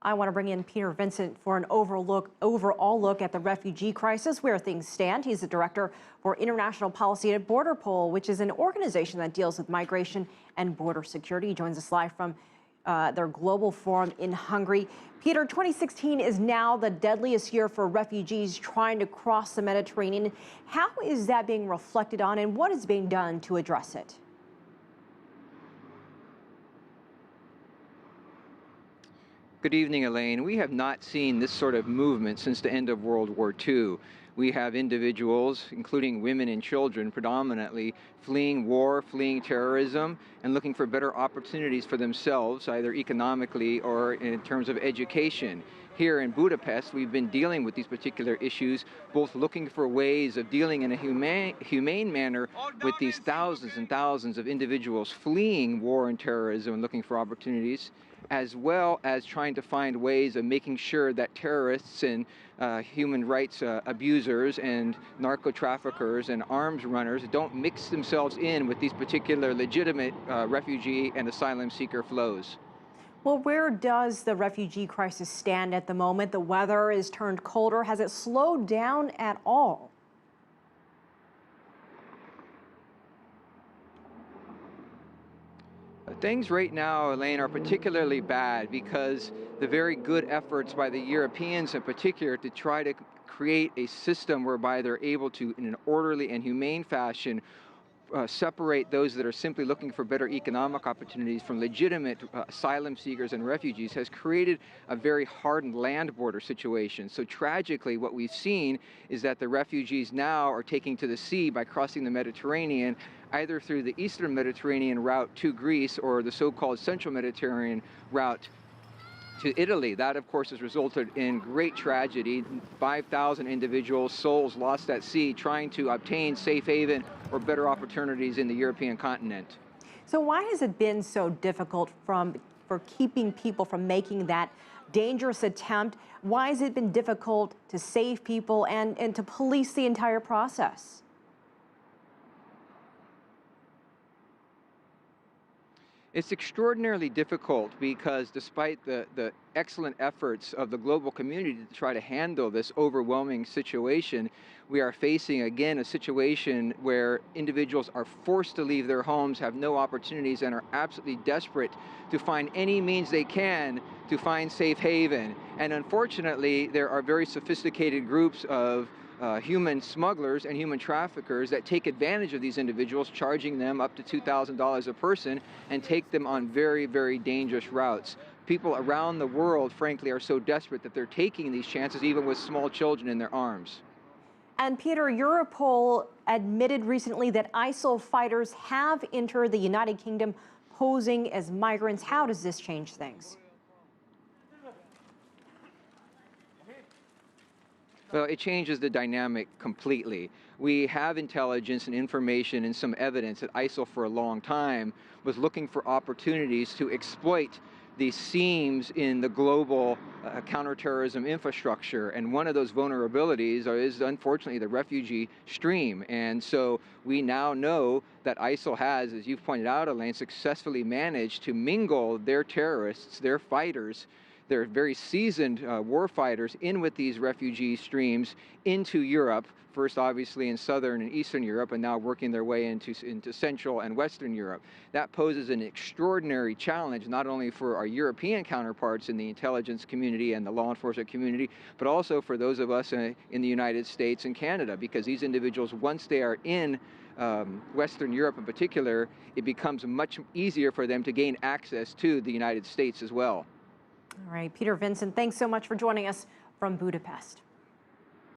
I want to bring in Peter Vincent for an overall look at the refugee crisis, where things stand. He's the director for international policy at Borderpol, which is an organization that deals with migration and border security. He joins us live from their global forum in Hungary. Peter, 2016 is now the deadliest year for refugees trying to cross the Mediterranean. How is that being reflected on, and what is being done to address it? Good evening, Elaine. We have not seen this sort of movement since the end of World War II. We have individuals, including women and children, predominantly fleeing war, fleeing terrorism, and looking for better opportunities for themselves, either economically or in terms of education. Here in Budapest, we've been dealing with these particular issues, both looking for ways of dealing in a humane manner with these thousands and thousands of individuals fleeing war and terrorism and looking for opportunities, as well as trying to find ways of making sure that terrorists and human rights abusers and narco-traffickers and arms runners don't mix themselves in with these particular legitimate refugee and asylum seeker flows. Well, where does the refugee crisis stand at the moment? The weather is turned colder. Has it slowed down at all? Things right now, Elaine, are particularly bad because the very good efforts by the Europeans in particular to try to create a system whereby they're able to, in an orderly and humane fashion, separate those that are simply looking for better economic opportunities from legitimate asylum seekers and refugees has created a very hardened land border situation. So tragically, what we've seen is that the refugees now are taking to the sea by crossing the Mediterranean, either through the Eastern Mediterranean route to Greece or the so-called Central Mediterranean route to Italy. That, of course, has resulted in great tragedy. 5,000 individuals, souls lost at sea trying to obtain safe haven or better opportunities in the European continent. So why has it been so difficult for keeping people from making that dangerous attempt? Why has it been difficult to save people and to police the entire process? It's extraordinarily difficult because despite the excellent efforts of the global community to try to handle this overwhelming situation, we are facing again a situation where individuals are forced to leave their homes, have no opportunities, and are absolutely desperate to find any means they can to find safe haven. And unfortunately, there are very sophisticated groups of human smugglers and human traffickers that take advantage of these individuals, charging them up to $2,000 a person and take them on very, very dangerous routes. People around the world, frankly, are so desperate that they're taking these chances even with small children in their arms. And Peter, Europol admitted recently that ISIL fighters have entered the United Kingdom posing as migrants. How does this change things? Well, it changes the dynamic completely. We have intelligence and information and some evidence that ISIL for a long time was looking for opportunities to exploit these seams in the global counterterrorism infrastructure. And one of those vulnerabilities is unfortunately the refugee stream. And so we now know that ISIL has, as you've pointed out, Elaine, successfully managed to mingle their terrorists, their fighters, they're very seasoned war fighters in with these refugee streams into Europe, first obviously in Southern and Eastern Europe, and now working their way into Central and Western Europe. That poses an extraordinary challenge, not only for our European counterparts in the intelligence community and the law enforcement community, but also for those of us in the United States and Canada, because these individuals, once they are in Western Europe in particular, it becomes much easier for them to gain access to the United States as well. All right, Peter Vincent, thanks so much for joining us from Budapest.